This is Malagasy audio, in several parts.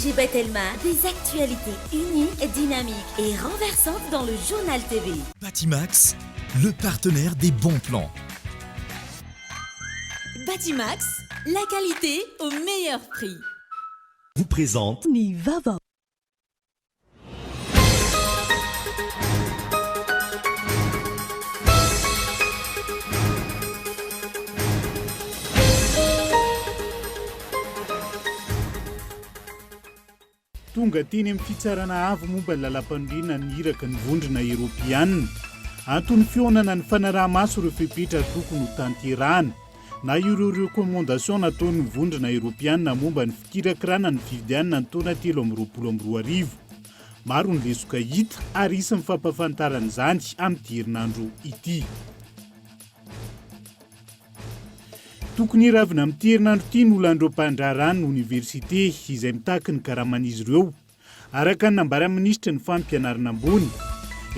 Djibet Elma, des actualités uniques, dynamiques et renversantes dans le journal TV. Batimax, le partenaire des bons plans. Batimax, la qualité au meilleur prix. Vous présente Nivava. Tonga teny amin'ny fitsarana avo momba ny lalam-pandriana ny iraka ny vondrona Eoropeanina. Antony fionana ny fanaraha-maso ireo fepetra tokony ho tanterahana. Na ireo rekomandasion nataon'ny vondrona Eoropeanina momba ny fikirakirana ny fifidianana ny taona 2022. Maro ny lesoka hita ary isan'ny fampafantarana izany amin'ny herinandro ity. Tokony ravina amin'ny herinandro ity no olandreo mpandrarano ny université izay mitaky ny karaman'izy ireo. Araka ny nambara minisitra ny fampianarana ambony,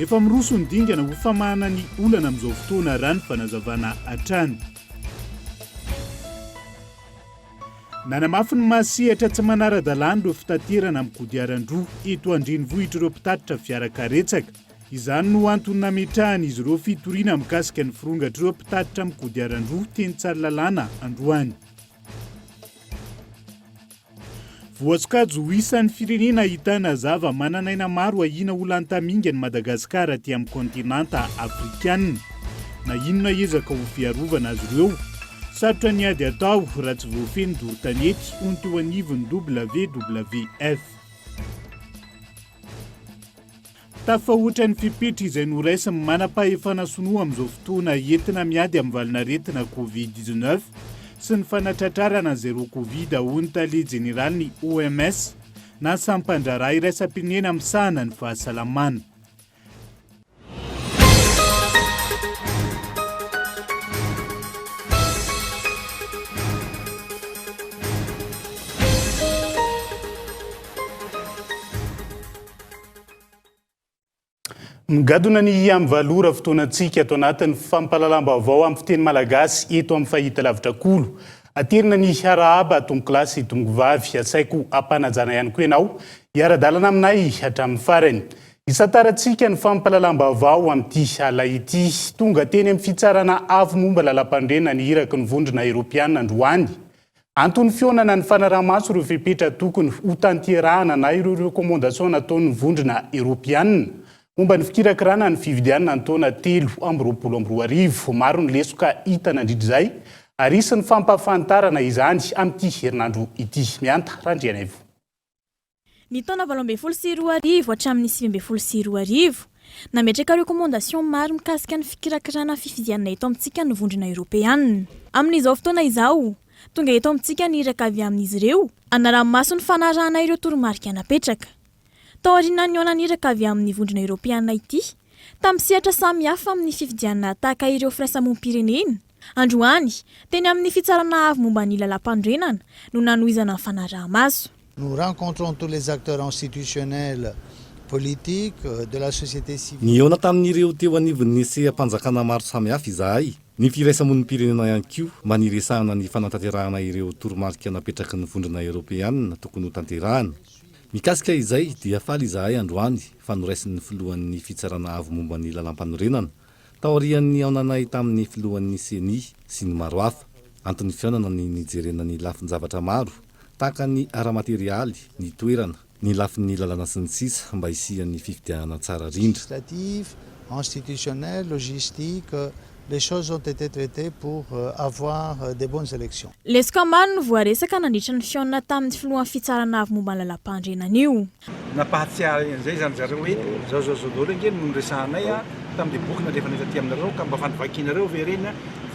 efa miroso ny dingana ho famahana ny olana amin'izao fotoana rano fanazavana hatrany. Nanamafy ny mahasehatra tsy manara-dalàna ireo fitaterana amin'ny kodiaran-droa eto andrenivohitra ireo mpitatitra fiarakaretsaka. Izany no antony nametrahany izy ireo fitoriana mikasika ny firongatra ireo mpitatitra amin'ny kodiaran-droa teny Tsaralalàna androany. Voasokajy ho isan'ny firenena ahitana zava mananaina maro ahina olan-tamingany Madagasikara aty amin'ny kontinanta afrikanina. Na inona ezaka ho fiarovana azy ireo, sarotra ny ady atao raha tsy voafeny doro-tanety ho ny teo anivon'ny WWF. Tafahoatra ny fipetra izay noraisiny manam-pahefana sonoa amin'izao fotoana entina miady amin'ny valinaretina Covid-19 sy ny fanatratrarana zero Covid ho ny tale jeneraly ny OMS na sampandraraha iraisam-pirenena misahana ny fahasalamana. Migadona ny amin'ny valora fotoanantsika ato anatin'ny fampahalalam-baovao amin'ny fiteny malagasy eto amin'ny fahita lavitra kolo. Aterina ny hiarahaba tongo klasy tongo vavy asaiko ampanajana ihany koa ianao hiara-dalana aminay hatramin'ny farany. Isatarantsika ny fampahalalam-baovao amin'ity alaity tonga teny amin'ny fitsarana avo momba lalam-pandrena ny iraky ny vondrona Eoropeanina androany. Antony fionana ny fanaraha-maso ireo fepetra tokony ho tanterahana na ireo rekomandasion nataon'ny vondrona Eoropeanina momba ny fikirakirana ny fifidianana ny taona 2022. Maro ny lesoka hita nandridrizay ary isan'ny fampafantarana izany amin'ity herinandro ity. Mianta randriana ivo. Ny taona 2022 hatramin'ny 2022 nametraka rekomandasion maro mikasika ny fikirakirana fifidianana eto amintsika ny vondrona Eoropeanina. Amin'izao fotoana izao, tonga eto amintsika ny iraka avy amin'izy ireo anaraha-maso ny fanarahana ireo toromarika napetraka. Taoriana ny onaniraka avy amin'ny vondrona Eoropeanina ity, tamin'ny sehatra samihafa amin'ny fifidianana tahaka ireo firaisamom-pirenena. Androany, teny amin'ny fitsarana avy momba ny lalam-pandrenana no nanohizana ny fanaraha-maso. Nous rencontrons tous les acteurs institutionnels, politiques, de la société civile. Niona tamin'ireo teo anivon'ny seha-panjakana maro samihafa izahay. Ny firaisamonim-pirenena ihany koa maniresahana ny fanatanterahana ireo toromarika napetraky ny vondrona Eoropeanina tokony ho tanterahana. Mikasika izay dia faly izahay androany fanoraisin'ny filohan'ny fitsarana avo momba ny lalam-panorenana taorian'ny aonanay tamin'ny filohan'ny CENI sy ny maro hafa. Antony fionana ny nijerena ny lafin-javatra maro tahaka ny ara-materialy, ny toerana, ny lafin'ny lalana sy ny sisa mba hisian'ny fifidianana tsara rindra. Législative, institutionnelle, logistique, les choses ont été traitées pour avoir des bonnes élections. Lesoka maro no voaresaka nandritra ny fionana tamin'ny filohan'ny fitsarana avy momba ny lalam-pandrenana io. Nampahatsiaro izay zany zareo hoe zao daholo nge no resahanay tamin'ny boky nalefa netaty aminareo ka mba fandivakinareo ve reny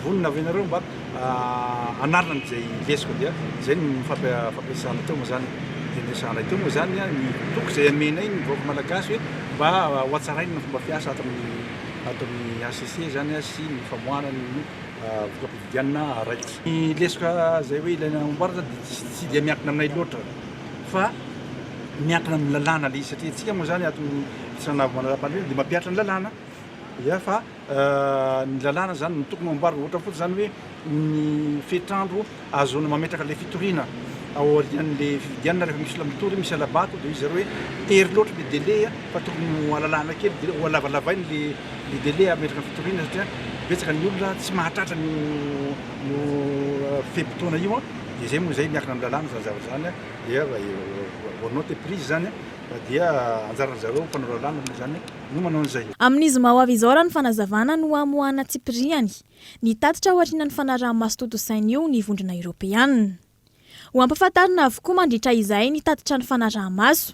vonona avy nareo mba anarina n'izay lesoko dia zay ny fampiasana teo moa zany resahanay teo moa zany ny boky izay amenay ny vahoaka malagasy hoe mba ho atsarainy ny fomba fiasa ato amin'ny ACC zany sy ny famoahana ny voka-pifidianana raiky. Ny lesoka zay hoe ilaina amboarina tsy dia miankina aminay loatra fa miankina amin'ny lalàna le satria antsika moa zany ato amin'ny fitsarana avo manaraha-pandrenana dia mampiatra ny lalàna. Ya fa ny lalàna zany ny tokony amboarina ohatra fotsiny zany hoe ny fetrandro azoana mametraka le fitoriana aorian'le fividianana rehefa misy lamitory misy alabato dia izy zareo hoe tery loatra le délai fa tokony ho alalana kely dia ho alavalavainy le délai ametraka ny fitoriana satria betsaka ny olona tsy mahatratra no fehim-potoana io dia zay moa zay miakina amin'ny lalàna zany zavatra zany dia hoanao te prise zany dia anjaran'ny zareo mpanao lalàna moa zany no manao an'izay. Amin'izy mahoavy izao raha ny fanazavana no amoahana Tsipriany nitatitra ao aoriana ny fanarahamaso toto-saina io ny vondrona Eoropeanina. Ho ampahafantarina avokoa mandritra izay nitatitra ny fanarahamaso.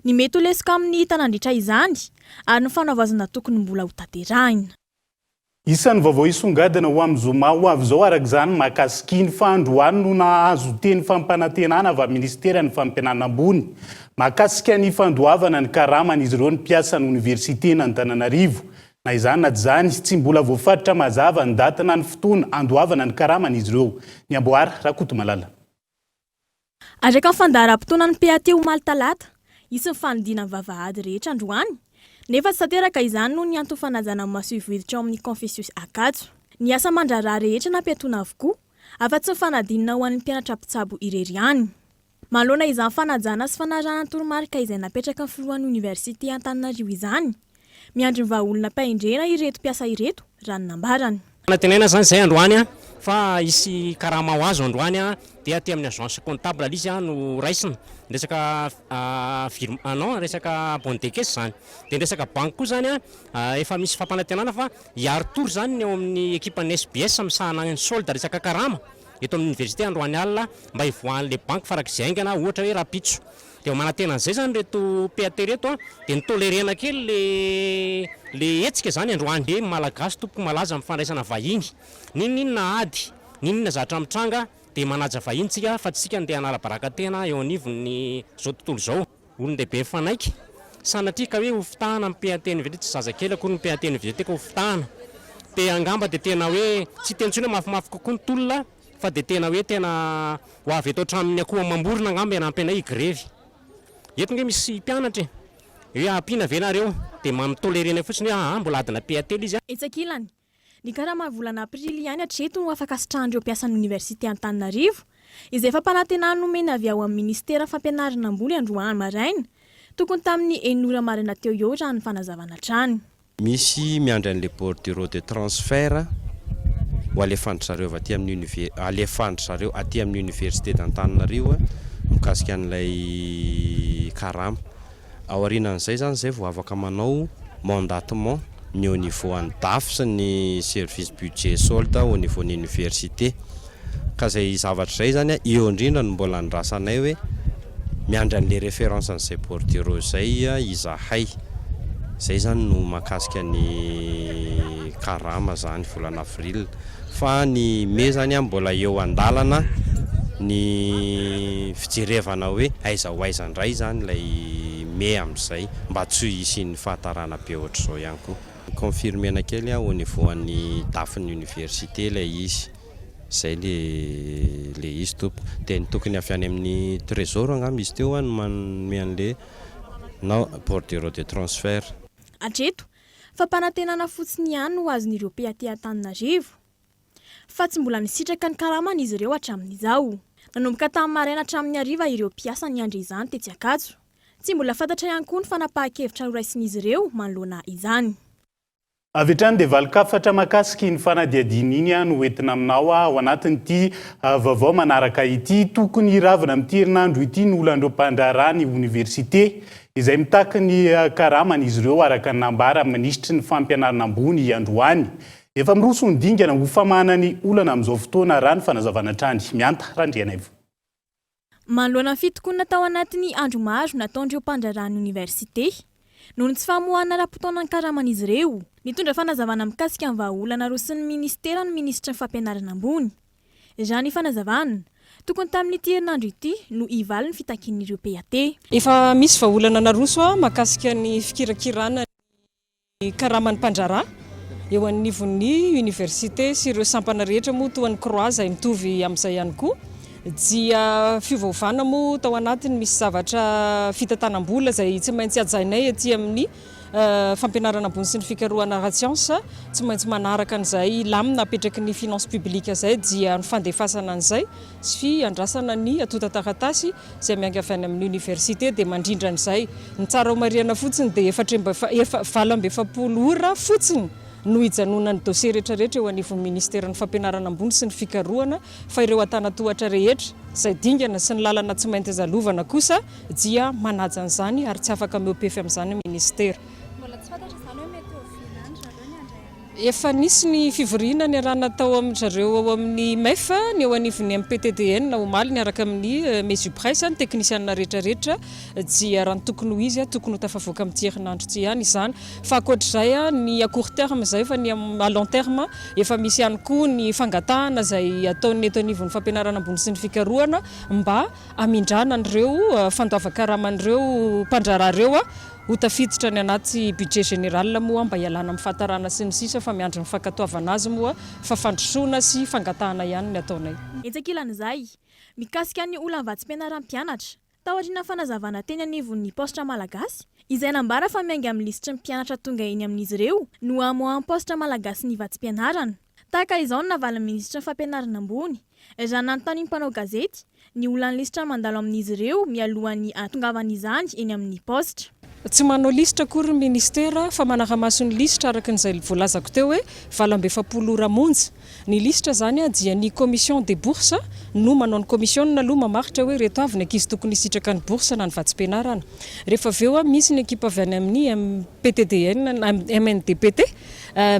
Ny mety ho lesika amin'ny tanandritra izany ary ny fanaovazana tokony mbola ho tanterahina. Isan'ny vaovao isongadina ho amin'ny zoma ho avy izao araka izany mahakasiky ny fandroany no nahazo teny fampanantenana avy amin'ny ministera ny fampianarana ambony mahakasika ny fandoavana ny karaman'izy ireo ny mpiasa ny oniversite ny Antananarivo. Na izany na izany tsy mbola voafaritra mazava ny datina ny fotoana andoavana ny karaman'izy ireo. Ny Amboara Rakoto Malala. Araka ny fandaharam-potoana ny PAT omaly talata, isy ny fanidina ny vavahady rehetra androany. Nefa tsy tanteraka izany no ny antony fanajana maso ivohiditra ao amin'ny Confucius Akatso. Ny asa mandraraha rehetra nampiatoana avokoa, afa-tsy ny fanadinana ho an'ny mpianatra mpitsabo irery. Manoloana izany fanajana sy fanarahana toromarika izay napetraka ny filohan'ny oniversite Antananarivo izany, miandry ny vahaolona mpahendrena ireto mpiasa ireto raha ny nambarany. Natenena zany zay androany fa isy karama ho azo androany dia aty amin'ny agence comptable izy no raisina resaka resaka bonne de caisse zany dia resaka banque koa zany efa misy fampanantenana fa hiaro tory zany eo amin'ny ekipan'ny SBS misahana ny solde resaka karama eto amin'ny université androany alina mba hivoahan'le banque farak'izay aingana ohatra hoe rapitso. Dia manantena an'izay zany reto PAT reto dia nitolerena kely le etsika zany androany dia malagasy tompoko malaza amin'ny fandraisana vahiny ninina ady ninina zatra mitranga dia manaja vahintsika fa tsika andeha hanala baraka tena eo anivon'ny zao tontolo zao olon-dehibe fanaiky sanatria ka hoe ho fitahana amin'ny PAT université tsy zazakely akory ny PAT université ka ho fitahana dia angamba dia tena hoe tsy tentsony hoe mafimafy kokoa ny tolona fa dia tena hoe tena ho avy eto hatramin'ny akoho mamborona angamba anampena grevy. Eto nge misy mpianatra hoe ampiana ve nareo dia mamitolerena fotsiny hoe mbola adina PAT izy. Etsakilany ny karama volana aprily ihany hatreto no afaka sitrahan'ireo mpiasan'ny oniversite Antananarivo izay fampanantenana nomena avy ao amin'ny ministera fampianarana ambony androany maraina tokony tamin'ny 9 marina teo eo raha ny fanazavana trany. Misy miandry an'le bordereau de transfert ho alefandry zareo aty amin'ny université d'Antananarivo mikasika an'ilay karama. Aorianan'izay zany zay vao afaka manao mandatement ny au niveau an'ny DAF sy ny service budget solde au niveau ny université. Ka zay zavatra zay zany eo indrindra no mbola nirasanay hoe miandry an'le référence an'izay bordereau zay izahay. Zay zany no mahakasika ny karama zany volana avril fa ny mai zany mbola eo andalana ny fijerevana hoe aiza ho aiza indray zany lay mai amin'izay mba tsy hisy ny fahatarana be ohatr'izao ihany koa. Confirmena kely au niveau an'ny dafin'ny université lay izy zay le izy topo dia tokony avy any amin'ny trésor angamba izy teo no manome an'le na bordereau de transfert. Hatreto fampanantenana fotsiny ihany no azon'ireo PAT Antananarivo fa tsy mbola nisitraka ny karamana izy ireo hatramin'izao. Nanomboka tamin'ny maraina hatramin'ny hariva ireo mpiasa niandry izany tetsy Akatso. Tsy mbola fantatra ihany koa ny fanapahan-kevitra noraisin'izy ireo manoloana izany. Avy hatrany dia valokafatra mahakasiky ny fanadihadiana iny no entina aminao ao anatin'ity vaovao manaraka ity tokony hiravina amin'ity herinandro ity ny olon'ireo mpandraharaha ny université izay mitaky ny karaman'izy ireo araka ny nambara minisitry ny fampianarana ambony androany. Efa miroso ny dingana ho famahana ny olana amin'izao fotoana raha ny fanazavana trany mianta randrianaivo. Manoloana ny fitokonana tao anatin'ny andro maro nataon'ireo mpandraharaha ny université noho ny tsy famoahana raha-potoana ny karaman'izy ireo. Nitondra fanazavana mikasika ny vahaolana rosin'ny ministera ny ministra ny fampianarana ambony. Raha ny fanazavana tokony tamin'ity herinandro ity no hivaly ny fitakian'ireo PAT. Efa misy vahaolana naroso mahakasika ny fikirakirana ny karaman'ny mpandraharaha eo anivon'ny université sy ireo sampana rehetra moa toa ny croix izay mitovy amin'izay ihany koa. Dia fiovaovana moa tao anatiny misy zavatra fitantanam-bola izay tsy maintsy hajainay aty amin'ny fampianarana ambony sy ny fikarohana ara-tsiansa tsy maintsy manaraka an'izay lamina apetraky ny finance publique zay dia ny fandefasana an'izay sy andrasana ny atota-taratasy izay mianga avy any amin'ny université dia mandrindra an'izay ny tsara homariana fotsiny dia 7 ora fotsiny no hijanona ny dossier rehetrarehetra eo anivon'ny ministera ny fampianarana ambony sy ny fikarohana fa ireo atana-tohatra rehetra izay dingana sy ny lalana tsy mainty hazalovana kosa dia manaja an'izany ary tsy afaka miopefy amin'izany ministera. Efa nisy ny fivoriana ny raha natao amin'zareo ao amin'ny MEF ny eo anivon'ny MPTDN omaly niaraka amin'ny Mesupresse ny teknisianina rehetrarehetra dia raha ny tokony ho izy tokony ho tafavoaka amin'ny herinandro tsy ihany izany fa ankoatr'izay ny à court terme izay fa ny à long terme efa misy ihany koa ny fangatahana izay ataony eto anivon'ny fampianarana ambony sy ny fikarohana mba hamindrana an'ireo fandoava-karaman'ireo mpandraraha ireo ho tafiditra ny anaty budget général moa mba hialana amin'ny fahatarana sy ny sisa fa miandry ny fankatoavana azy moa fa fandrosoana sy fangatahana ihany ny ataonay. Etsakilan'izay mikasika ny olona vatsym-pianaram-pianatra tao aoriana fanazavana teny anivon'ny postra malagasy izay nambara fa mianga amin'ny lisitry ny mpianatra tonga eny amin'izy ireo no amoahan'ny postra malagasy ny vatsym-pianarana. Tahaka izao no navalin'ny ministra ny fampianarana ambony raha nanontany ny mpanao gazety ny olona ny lisitra mandalo amin'izy ireo mialohan'ny atongavana izany eny amin'ny postra. Tsy manao lisitra akory ny ministera fa manaramaso ny lisitra araka n'izay voalazako teo hoe 7 ora monja. Ny lisitra zany dia ny commission des bourses no manao ny commission aloha mamaritra hoe reto avy ny ankizy tokony hisitraka ny bourse na ny vatsym-pianarana. Rehefa avy eo misy ny ekipa avy any amin'ny MPTDN MNDPT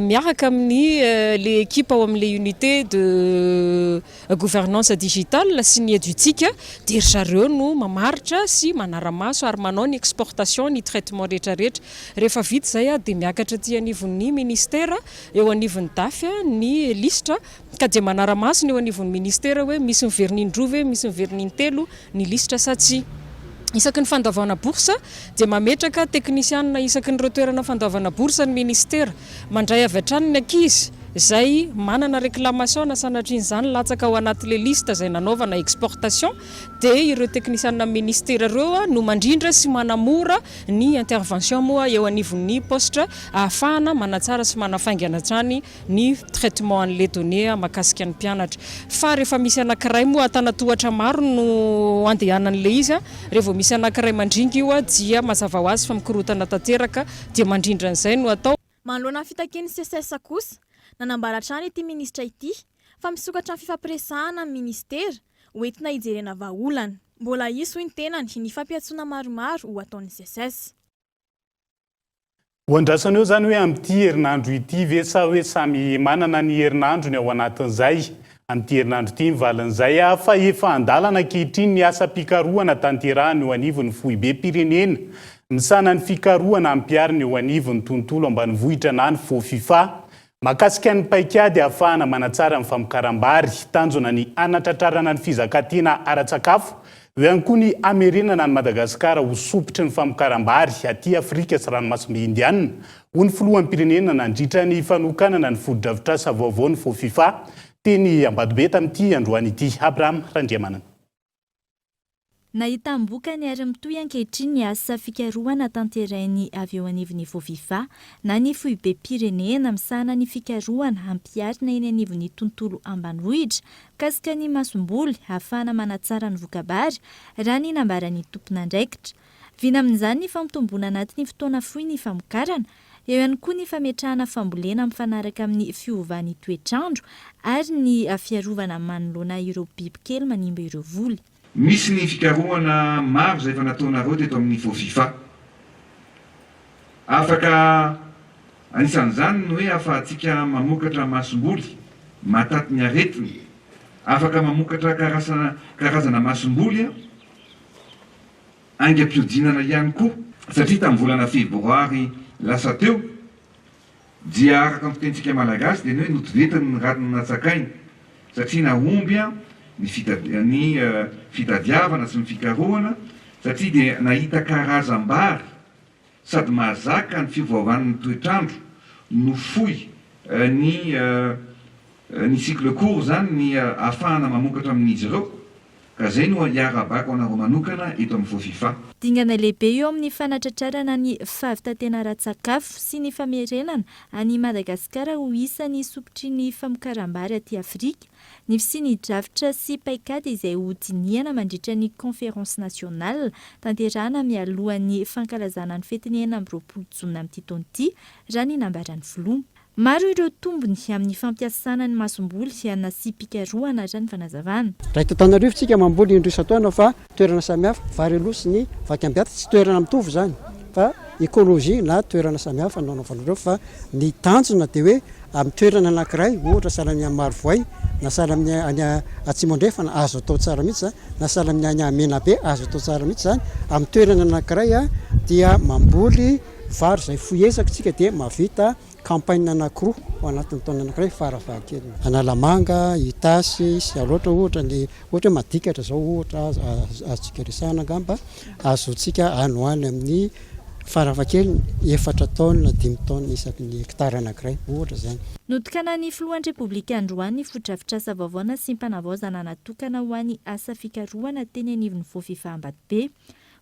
miaraka amin'ny les équipes ao amin'ilay unité de gouvernance digitale sy ny édutique dia zareo no mamaritra sy manaramaso ary manao ny exportation ny traitement rehetrarehetra. Rehefa vita zay dia miakatra aty anivon'ny ministera eo anivon'ny DAF ny lisitra ka dia manaramaso ny eo anivon'ny ministera hoe misy ny vernin-droa ve misy ny vernin-telo ny lisitra sa tsy. Isaky ny fandaovana bourse dia mametraka teknisianina isaky ny toerana fandaovana bourse ny ministera mandray avy hatrany ny ankizy izay manana réclamation na sanatrian' izany latsaka ao anaty le lista izay nanaovana exportation dia ireo teknisianina ministera ireo no mandrindra sy manamora ny intervention moa eo anivon'ny postra ahafahana manatsara sy manafaingana hatrany ny traitement an'ilay données mahakasika ny mpianatra. Fa rehefa misy anankiray moa atana-tohatra maro no andehanan'ilay izy rehefa misy anankiray mandringa io dia mazava ho azy fa mikorotana tanteraka dia mandrindra an'izay no atao. Manoloana fitakian'ny CSS kosa nanambara trany ity ministra ity fa misokatra ny fifampiresahana amin'ny ministera hoentina hijerena vahaolana. Mbola iso ny tenany ny fampiatsona maromaro ho ataon'ny CSS. Ho andrasana eo zany hoe amin'ity herinandro ity ve sa hoe samy manana ny herinandro ny ao anatin'izay amin'ity herinandro ity mivalan'izay fa efa andalana ankehitriny ny asa-pikarohana tanterahana eo anivon'ny foibe-pirenena misana ny fikarohana ampiarina eo anivon'ny tontolo ambanivohitra na ny fofifa makasika ny paikady ahafahana manatsara ny famokarambary tanjona ny anatratrarana ny fizakantena ara-tsakafo eo ihany koa ny amerenana ny Madagasikara ho sopotry ny famokarambary aty Afrika sy ranomasimbe Indiana ho ny filohan'ny pirenena nandritra ny fanokanana ny fodo-drafitrasa vaovao ny fofifa teny Ambatobe tamin'ity androany ity. Abraham Randriamanana. Nahita mboka ny ara-mitohy ankehitriny ny asa fikarohana tanterainy avy eo anivon'ny fofifa na ny foibe-pirenena misahana ny fikarohana ampiarina eny anivon'ny tontolo ambanivohitra kasika ny masomboly ahafahana manatsara ny vokabary raha ny nambaran'ny tompon'andraikitra. Vina amin'izany ny famitombona anaty ny fotoana fohy ny famokarana eo ihany koa ny fametrahana fambolena mifanaraka amin'ny fiovan'ny toetrandro ary ny fiarovana manoloana ireo bibikely manimba ireo voly. Misy ny fikarohana maro izay efa nataonareo teto amin'ny fofifa. Afaka anisan'izany ny hoe afahantsika mamokatra masomboly mataty ny aretina. Afaka mamokatra karazana masomboly aingam-piodinana ihany koa satria tamin'ny volana febroary lasa teo dia araka ny fitentsika malagasy dia ny hoe notivetiny ny ranony natsakainy satria nahomby ny fitadiavana sy ny fikarohana satria dia nahita karazam-bary sady mahazaka ny fiovaovan'ny toetrandro no fohy ny cycle court zany ny ahafahana mamokatra amin'izy ireo ka zay no iara-bako anareo manokana ito amin'ny voafifa. Dingana lehibe eo amin'ny fanatratrarana ny fahavitantena ara-tsakafo sy ny famerenana any Madagasikara ho isan'ny sokotry ny famokaram-bary aty Afrika. Ny fisiany-drafitra sy paikady izay ho dinihana mandritra ny conférence nationale tanterahana mialohan'ny fankalazana ny fetiny 9 Jona amin'ity taona ity, raha ny nambaran'ny filoha. Maro ireo tombony amin'ny fampiasana ny masomboly ana sy pikarohana raha ny fanazavana. Raha ito Antananarivo tsika mamboly indroy isan-taona fa toerana samihafa, vary aloha sy ny vaky ambiaty tsy toerana mitovy zany fa ekôlôjia na toerana samihafa nanaovanareo fa ny tanjona dia hoe amin'ny toerana anankiray ohatra sahala amin'ny Marivoay na sahala amin'ny Atsimo andrefana azo atao tsara mihitsy na sahala amin'ny Menabe azo atao tsara mihitsy zany amin'ny toerana anankiray dia mamboly vary izay fohesaka tsika dia mahavita campagne anankiroa ao anatin'ny taona anankiray farafahakeliny. Analamanga, Itasy sy aloatra ohatra hoe madikatra zao ohatra azontsika resahana angamba azontsika anoany amin'ny farafahakeliny 4 taona 5 taona isaky ny hektara anankiray ohatra zany. Notikana ny filohan'ny Repoblika Androany fodrafitrasa vaovaona sy mpanavaozana natokana ho an'ny asa fikarohana teny anivon'ny voafifa Ambatobe.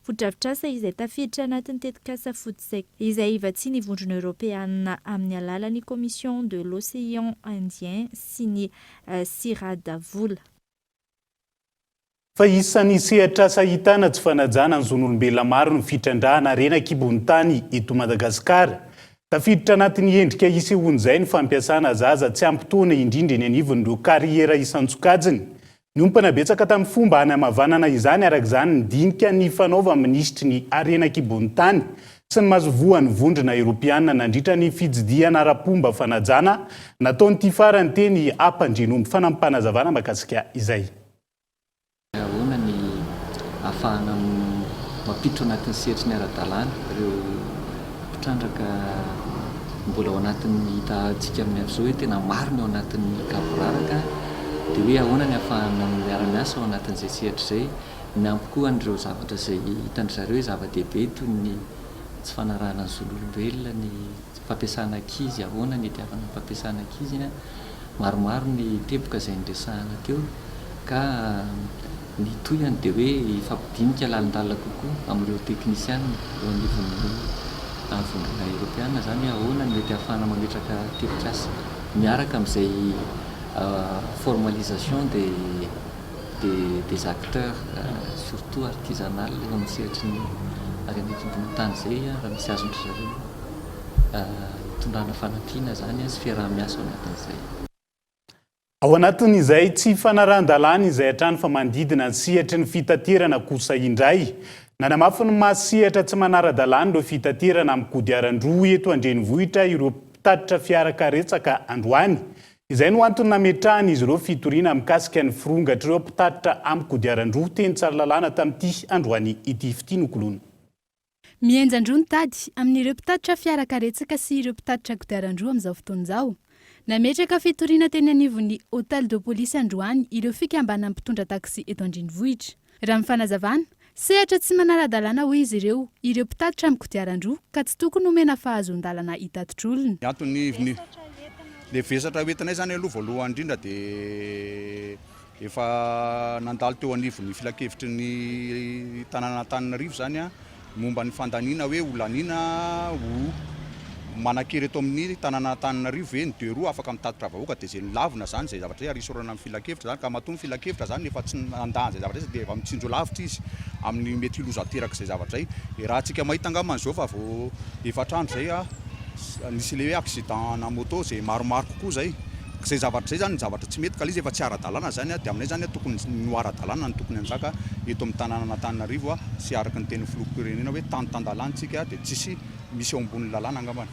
Fodrafitrasa izay tafiditra anatin'ny tetikasa fotsek izay ivatsiany vondrona Europeana amin'ny alalan'ny Commission de l'Océan Indien sy ny Siradavola. Fa isan'ny sehatr'asa ahitana tsy fanajana ny zon'olombelona maro ny fitrandrahana renan-kibon'ny tany eto Madagasikara. Tafiditra anatin'ny endrika isehoan'izay ny fampiasana zaza tsy ampitoana indrindra eny anivon'ireo kariera isan-tsokajiny. Ny ompana betsaka tamin'ny fomba hanamavanana izany arak'izany ny dinika ny fanaova ministry ny renan-kibon'ny tany sy ny mazovoan'ny vondrona Europeana nandritra ny fijidiana ara-pomba fanajana nataon'ity farany teny ampandrenomby fanampanazavana makasika izay. Ahoana ny ahafahana mampitro anatin'ny sehatry ny ara-dalàna ireo mpitrandraka mbola ao anatin'ny hitantsika amin'ny avy izao hoe tena maro ny ao anatin'ny kaporaraka dia hoe ahoana ny ahafahana miara-miasa ao anatin'izay sehatra izay ny ampy koa an'ireo zavatra izay hitandry zareo zava-dehibe toy ny tsy fanarahana ny zon'olombelona, ny fampiasana ankizy, ahoana ny itiavana ny fampiasana ankizy, maromaro ny teboka izay niresahana teo ka ny toyany dia hoe ifampidinika lalindalina kokoa amin'ireo teknisiana eo anivon'ny vondrona Europeana zany ahoana ny mety ahafahana mametraka tebok'asa miaraka amin'izay formalisation des acteurs surtout artisanal amin'ny sehatry ny renan-kibon'ny tany izay raha misy azondry zareo hitondrana fanampiana zany sy fiaraha-miasa ao anatin'izay. Ao anatin'izay tsy fanarahan-dalàna izay hatrany fa mandidina ny sehatry ny fitaterana kosa indray. Nanamafy ny masehatra tsy manara-dalàna ireo fitaterana amin'ny kodiaran-droa eto andrenivohitra ireo mpitatitra fiarakaretsaka androany. Izay no antony nametrahany izy ireo fitoriana mikasika ny firongatra ireo mpitatitra amin'ny kodiaran-droa teny Tsaralalàna tamin'ity androany ity fitianokoloana. Mienjandroa ny tady amin'ireo mpitatitra fiarakaretsaka sy ireo mpitatitra kodiaran-droa amin'izao fotoan'izao. Nametraka fitoriana teny anivon'ny Hôtel de Police Androany ireo fikambana mpitondra taksi eto andrenivohitra. Raha mifanazavana, sehatra tsy manara-dalàna hoy izy ireo mpitatitra amin'ny kodiaran-droa ka tsy tokony omena fahazon-dalàna hitatitr'olona. Antony le vesatra hoentinay zany aloha voalohany indrindra dia efa nandalo teo anivon'ny filakevitry ny tanàna Antananarivo zany momba ny fandaniana hoe olanina ho manakery eto amin'ny tanàna Antananarivo hoe ny deux roues afaka mitatitra vahoaka dia izay lavina zany izay zavatra hoe arisorana amin'ny filakevitra zany ka matoa ny filakevitra zany efa tsy nandahan izay zavatra dia efa mitsinjo lavitra izy amin'ny mety hilozateraka izay zavatra izay. Raha antsika mahita angambany izao fa vao efatrandro izay nisy le hoe accident na moto izay maromaro kokoa izay. Izay zavatra izay zany ny zavatra tsy mety ka izy efa tsy ara-dalàna zany dia aminay zany tokony no ara-dalàna ny tokony anjaka eto amin'ny tanàna Antananarivo sy araka ny teny filoham-pirenena hoe tany-tan-dalàntsika dia tsisy misy eo ambony lalàna angambany.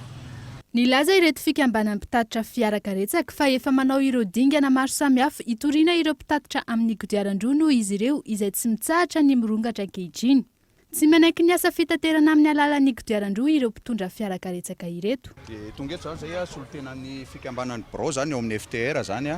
Nilaza ireto fikambana mpitatitra fiarakaretsaka fa efa manao ireo dingana maro samihafa hitoriana ireo mpitatitra amin'ny kodiaran-droa noho izy ireo izay tsy mitsahatra ny mirongatra ankehitriny. Tsy manaiky ny asa fitaterana amin'ny alalan'ny kodiaran-droa ireo mpitondra fiarakaretsaka ireto. Tonga eto zany zay solotenan'ny fikambanan'ny BRO zany eo amin'ny FTR zany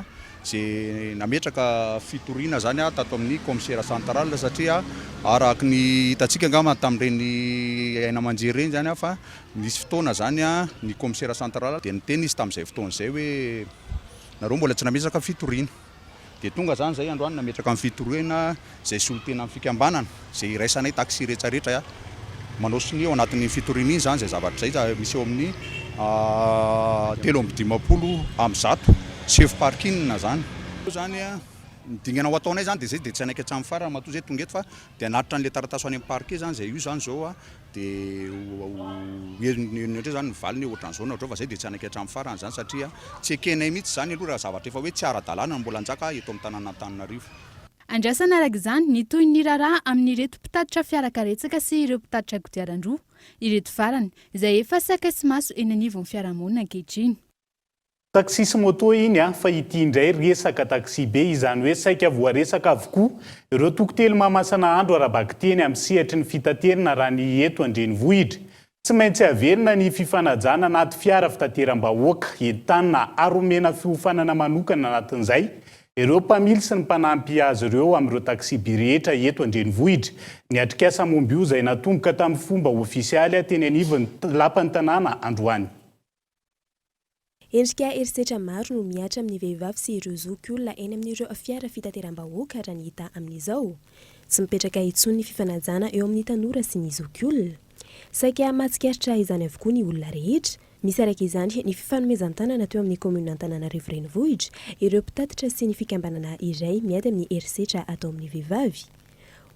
izay nametraka fitoriana zany tato amin'ny commissaire central satria araka ny hitantsika angamba tamin'ireny aina aman-jery ireny zany fa nisy fotoana zany ny commissaire central dia niteny izy tamin'izay fotoana izay hoe nareo mbola tsy nametraka fitoriana dia tonga zany zay androany nametraka amin'ny fitoroena zay solotena amin'ny fikambanana zay iraisanay taksi rehetrarehetra manao siny eo anatin'ny fitoriana iny zany zay zavatra zay misy eo amin'ny 350 amin'ny 100 chef parking zany zany dinganao ataonay zany dia zay dia tsy anaiky hatramin'ny farany matoa zay tonga eto fa dia anatitra an'ilay taratasy any amin'ny parquet zany zay io zany zao dia entre zany nivaliny ohatran'izao na ohatr fa zay dia tsy anaiky hatramin'ny farany zany satria tsy ekenay mihitsy zany aloha raha zavatra efa hoe tsy ara-dalàna mbola anjaka eto amin'ny tanàn'Antananarivo. Andrasana araka izany ny toy ny raharaha amin'ireto mpitatitra fiarakaretsaka sy ireo mpitatitra kodiaran-droa ireto farany izay efa sakasy maso eny anivon'ny fiarahamonina ankehitriny. Taksisy moto iny fa ity indray resaka taksi be izany hoe saika voaresaka avokoa ireo tokotely mahamasana andro ara-bakiteny amin'ny sehatry ny fitaterana raha ny eto andrenivohitra. Tsy maintsy averina ny fifanajana anaty fiara fitateram-bahoaka entanina aromena fiofanana manokana anatin'izay ireo mpamily sy ny mpanampy azy ireo amin'ireo taksi be rehetra eto andrenivohitra. Ny atrikasa momba io izay natomboka tamin'ny fomba ofisialy teny anivon'ny lapan'ny tanàna androany. Endrika herisetra maro no miatra amin'ny vehivavy sy ireo zokiolona eny amin'ireo fiara fitateram-bahoaka raha ny hita amin'izao. Tsy mipetraka intsony ny fifanajana eo amin'ny tanora sy ny zokiolona. Saika mahatsikaritra izany avokoa ny olona rehetra. Misy araka izany ny fifanomezan-tanana teo amin'ny komuna Antananarivo renivohitra ireo mpitatitra sy ny fikambanana iray miady amin'ny herisetra atao amin'ny vehivavy.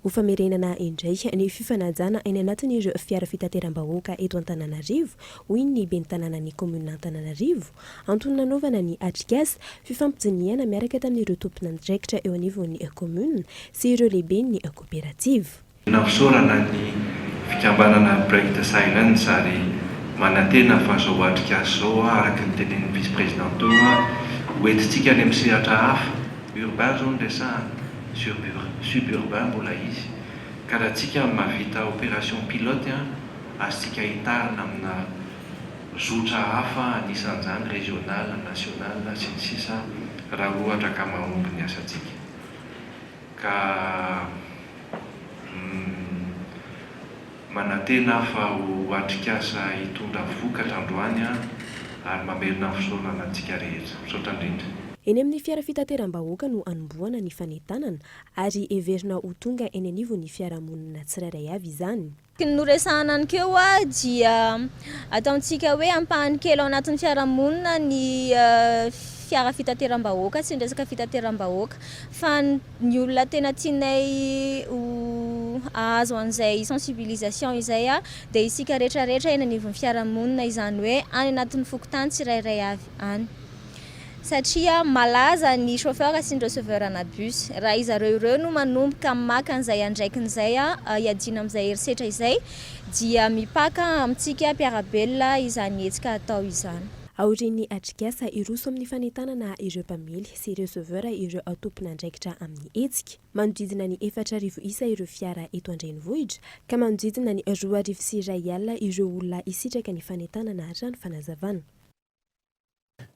Ho famerenana indray ny fifanajana eny anatin'ireo fiara fitateram-bahoaka eto Antananarivo hoy ny ben'ny tanànan'ny komuna Antananarivo antony nanaovana ny atrikasa fifampijiniana miaraka tamin'ireo tompon'andraikitra eo anivon'ny komuna sy ireo lehiben'ny kooperativa. Nafisorana ny fikambanana Break the Silence ary manantena fa zao atrikasa zao araka ny tenin'ny vice-président hoentintsika any amin'ny sehatra hafa urbain zao ny resahana suburbain mbola izy ka raha tsika mahavita opération pilote azontsika hitarina amina zotra hafa anisan'izany régional, national sy ny sisa raha ohatra ka mahomby ny asantsika ka manantena fa ho atrikasa hitondra vokatra androany ary mamerina fisaorana antsika rehetra misaotra indrindra. Eny amin'ny fiara fitateram-bahoaka no anombohana ny fanentanana ary heverina ho tonga eny anivon'ny fiarahamonina tsirairay avy izany. Noresahana any keo dia ataontsika hoe ampahany kely ao anatin'ny fiarahamonina ny fiara fitateram-bahoaka sy ny resaka fitateram-bahoaka fa ny olona tena tianay ahazo an'izay sensibilisation izay dia isika rehetrarehetra eny anivon'ny fiarahamonina izany hoe any anatin'ny fokontany tsirairay avy any. Satria malaza ny chauffeur sy ny receveur ana bus raha izareo ireo no manomboka maka an'izay andraikin'izay iadina amin'izay herisetra izay dia mipaka amintsika mpiarabelona izany hetsika atao izany. Aorian'ny atrikasa iroso amin'ny fanentanana ireo mpamily sy receveur ireo tompon'andraikitra amin'ny hetsika. Manodidina ny 4,000 isa ireo fiara eto andrenivohitra ka manodidina ny 2,1 alina ireo olona isitraka ny fanentanana rano fanazavana.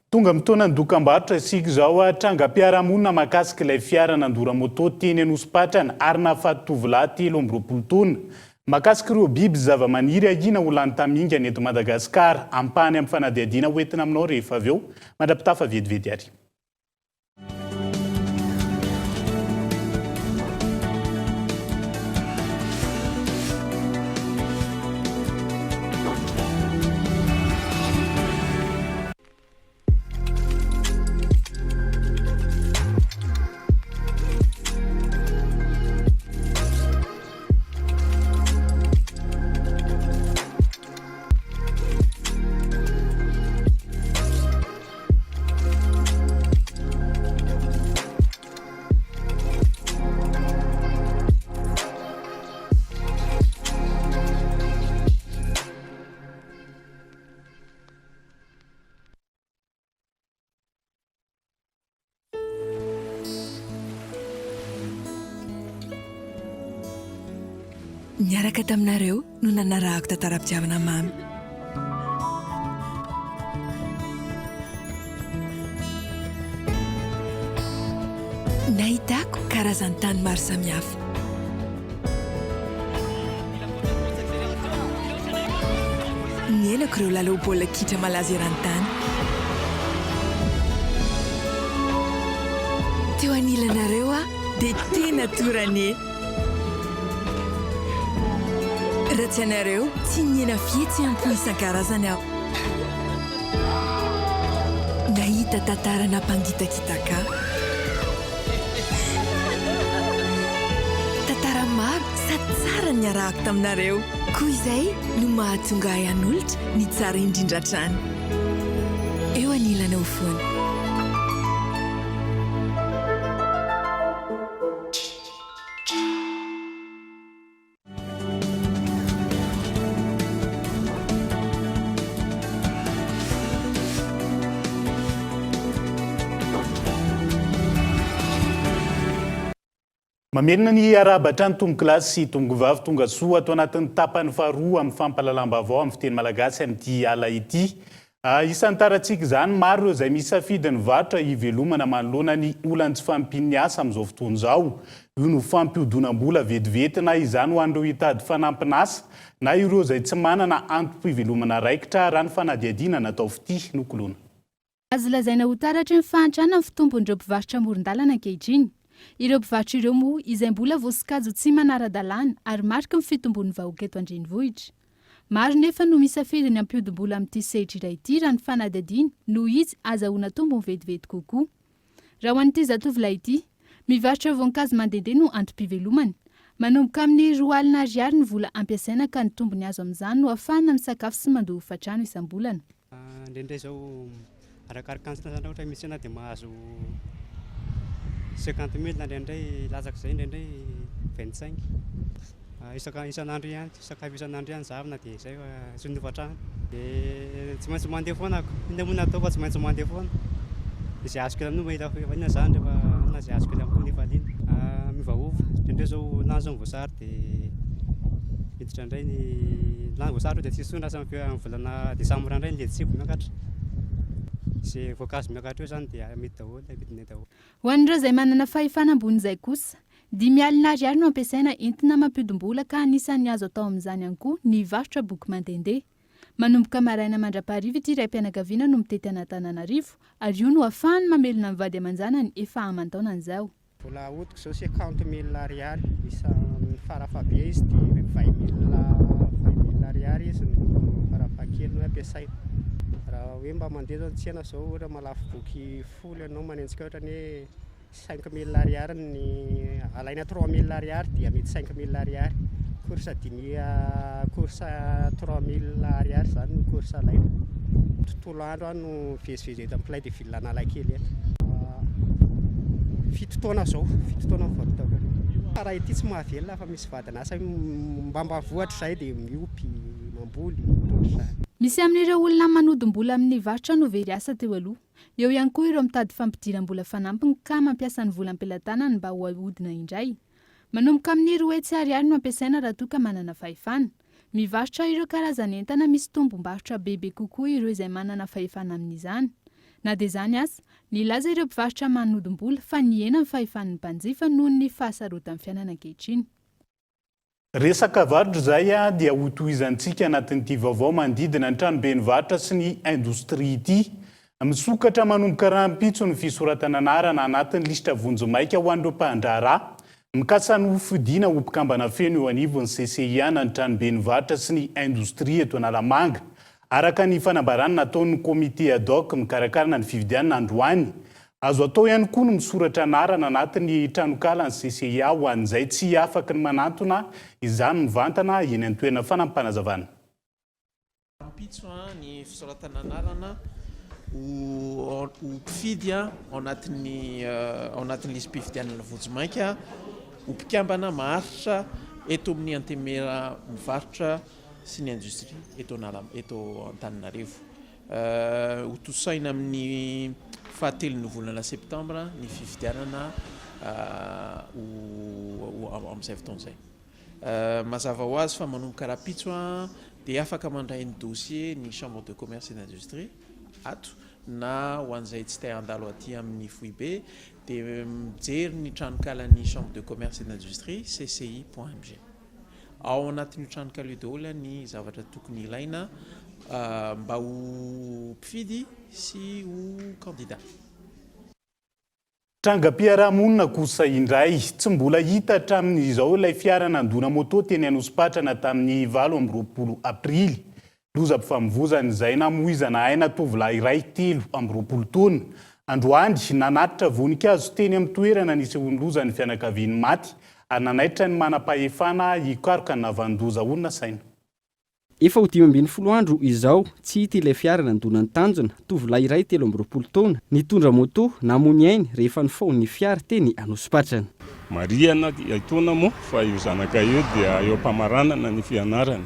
Tonga mitona ny dokam-barotra isika izao trangam-piarahamonina mahakasika ilay fiara nandora moto teny Anosipatrana ary nahafaty tovolahy 3 taona. Mahakasika ireo biby zava-maniry ahina ho lany tamingana eto Madagasikara ampahany amin'ny fanadihadiana hoentina aminao rehefa avy eo mandrapitafa vetivety ary. Niaraka taminareo no nanarahako tantara-pitiavana mamy. Nahitako karazan-tany maro samihafa. Nienako ireo lalao baolina kitra malaza eran-tany. Teo anilanareo dia tena torane. Raha tsy anareo tsy niena fihetsy ampo isan-karazany aho. Nahita tantarana mpangitakitaka. Tantara maro sady tsara ny arahako taminareo. Koa izay no mahatonga ahy an'olotra ny tsara indrindra hatrany. Eo anilana ho foana. Mamelona ny arabatra ny tombo kilasy sy tombo vavy tonga soa atao anatin'ny tapany faharoa amin'ny fampalalam-baovao amin'ny fiteny malagasy amin'ity ala ity. Isan'ny tarantsika izany maro ireo izay misafidy ny varotra hivelomana manoloana ny olana tsy fampin'ny asa amin'izao fotoana izao. Io no fampiodonam-bola vetivety na izany ho an'ireo hitady fanampin'asa na ireo izay tsy manana antom-pivelomana raikitra raha ny fanadihadiana natao fity nokolona. Azo lazaina ho taratra ny fahantrana ny fitombon'ireo mpivarotra amoron-dalana ankehitriny. Ireo mpivarotra ireo moa izay mbola voasikajo tsy manara-dalàna ary marika ny fitombon'ny vahoaka eto an-drenivohitra. Maro nefa no misafidy ny ampiodom-bola amin'ity sehatra iray ity raha ny fanadihadiana noho izy azahoana tombony vetivety kokoa. Raha ho an'ity zatovolahy ity, mivarotra voankazo mandehandeha no antom-pivelomany. Manomboka amin'ny 4 alina ariary ny vola ampiasaina ka ny tombony azo amin'izany no ahafahana misakafo sy mandoa hofa-trano isam-bolana. Indraindray izao arakaraka ny zany ohatra misy ana dia mahazo 50 000 indraindray latsaka izay indraindray 25. Isan'andro ihany, sakafo isan'andro ihany zavona dia izay tsy ny hofa-trano. Dia tsy maintsy mandeha foana ako. Inona moa natao fa tsy maintsy mandeha foana. Izay azoko ela amin'io mahita inona izany rehefa na izay azoko ela amin'ny efa liana. Miovaova. Indraindray izao lany izao ny voasary dia miditra indray ny lany voasary dia tsisy lasa amin'ny volana desambra indray ny ledisy miakatra. Izay voankazo miakatra eo izany dia mety daholo, vidinay daholo. Ho an'ireo izay manana fahefana ambon'izay kosa, 5 alina ariary no ampiasaina entina mampiodom-bola ka anisan'ny azo atao amin'izany ihany koa ny varotra boky mandehandeha. Manomboka maraina mandrapahariva ity raim-pianakaviana no mitety Antananarivo ary io no ahafahany mamelona ny vady aman-janany efa aman-taonany izao. Vola ahodiko izao 50 000 ariary, isan'ny farafahabe izy dia 20 000 ariary izy no farafahakely no ampiasaina. Raha hoe mba mandeha zao tsena izao ohatra malafo boky folo ianao manenjika ohatra ny hoe 5 000 ariary ny alaina 3 000 ariary dia mety 5 000 ariary. Korsa 3 000 ariary zany ny korsa alaina. Tontolo andro any no vezivezy eto amin'ny play dia villa Analakely eto. 7 taona izao, 7 taona mivarotako. Raha ity tsy mahavelona fa misy vadin'asa mba vohatra izay dia miopy mamboly ohatr'izany. Misy amin'ireo olona manodim-bola amin'ny varotra no very asa teo aloha. Eo ihany koa ireo mitady fampidiram-bola fanampiny ka mampiasa ny vola ampelantanany mba ho ahodina indray. Manomboka amin'ny 2 hetsy ariary no ampiasaina raha toa ka manana fahefana. Mivarotra ireo karazana entana misy tombom-barotra bebe kokoa ireo izay manana fahefana amin'izany. Na dia izany aza, nilaza ireo mpivarotra manodim-bola fa niena ny fahefan'ny mpanjifa noho ny fahasarotan'ny fiainana ankehitriny. Resaka varotra izay dia ho tohizantsika anatin'ity vaovao manodidina ny tranobe ny varotra sy ny indostria ity. Misokatra manomboka rahampitso ny fisoratana anarana anatin'ny lisitra vonjomaika ho an'ireo mpandraharaha. Mikasa ny fidiana ho mpikambana feno eo anivon'ny CCIA ny tranobe ny varotra sy ny indostria eto Analamanga. Araka ny fanambarana nataon'ny komite ad hoc mikarakara ny fividianana androany. Azo atao ihany koa no misoratra anarana anatin'ny tranokala ny CCIA ho an'izay tsy afaka ny manantona izany mivantana eny an-toerana fanampanazavana. Rahampitso ny fisoratana anarana ho mpifidy ao anatin'ny listim-pifidianana vonjomaika ho mpikambana maharitra eto amin'ny antemera mivarotra sy ny industrie eto Antananarivo. Ho tosaina amin'ny 7 volana septambra ny fifidianana amin'izay fotoana izay. Mazava ho azy fa manomboka rahampitso dia afaka mandray ny dossier ny chambre de commerce et d'industrie ato na ho an'izay tsy te handalo aty amin'ny FOIB dia mijery ny tranokalan'ny chambre de commerce et d'industrie cci.mg. Ao anatin'io tranokala io daholo ny zavatra tokony ilaina mba ho mpifidy sy ho candidat. Trangam-piarahamonina kosa indray tsy mbola hita hatramin'izao ilay fiara nandona moto teny Anosipatrana tamin'ny 20 aprily. Lozam-pifamoivoizana izay namoizana aina tovolahy iray 13 taona. Androany nanatitra voninkazo teny amin'ny toerana nisehoany lozan'ny fianakaviany maty ary nanaitra ny manam-pahefana hikaroka navandoza olona saina. Efa ho 10 andro izao tsy hita ilay fiara nandonany tanjona tovolahy iray 13 taona nitondra moto namony ainy rehefa nifaon'ny fiara teny Anosipatrana. Mariana aitona moa fa io zanaka io dia eo am-pamaranana ny fianarana.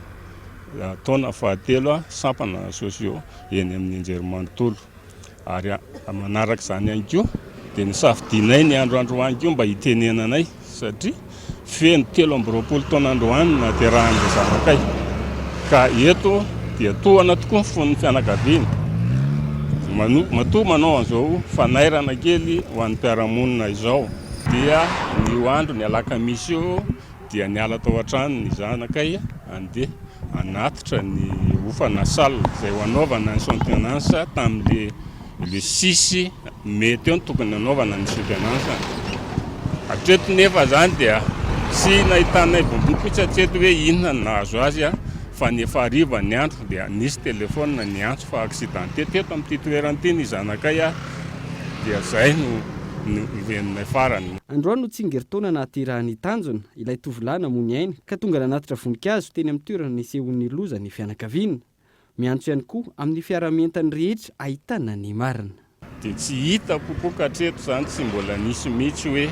Taona fahatelo sampana sosio eny amin'ny Anjerimanontolo. Ary manaraka izany ihany koa dia nisafidianay ny androany koa mba hitenenanay satria feno 13 taona androany naterahan'ny zanakay. Ka eto dia tohana tokoa fon'ny fianakaviana. Matoa manao an'izao fanairana kely ho an'ny mpiarahamonina izao. Dia ny andro ny alakamisy io dia niala tao an-trano ny zanakay andeha anatitra ny hofana salle izay ho anaovana ny soutenance tamin'le 6 mai teo ny tokony anaovana ny soutenance. Hatreto nefa zany dia sy nahitanay bombom-pitsa hatreto hoe inona no nahazo azy fa nefa hariva ny andro dia nisy telefona ny antso fa accidenté teto amin'ity toerana ity ny zanakay dia zay no venonay farany. Androany no tsingeritaona nahaterahan'ny tanjona ilay tovolahy namony aina ka tonga nanatitra voninkazo teny amin'ny toerana nisehoan'ny loza ny fianakaviana. Miantso ihany koa amin'ny fiaramentany rehetra ahitana ny marina. Dia tsy hita kokoa hatreto zany tsy mbola nisy mihitsy hoe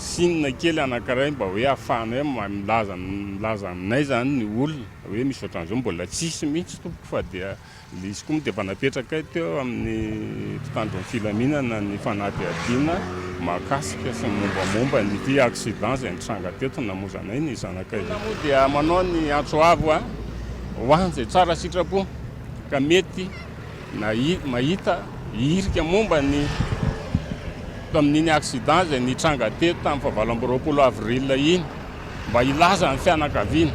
sinina kely anankiray mba hoe ahafahana hoe milaza aminay zany ny olona hoe misy ohatran'izao mbola tsisy mihitsy tompoko fa dia izy koa dia efa napetraka teo amin'ny mpitandron'ny filaminana ny fanabeazina mahakasika sy mombamomba ny accident izay nitranga teto namozanay ny zanakay. Dia manao ny antsoavo ho any izay tsara sitrapo ka mety mahita hirika momba ny tamin'iny accident izay nitranga teto tamin'ny 20 avril iny mba ilaza ny fianakaviana.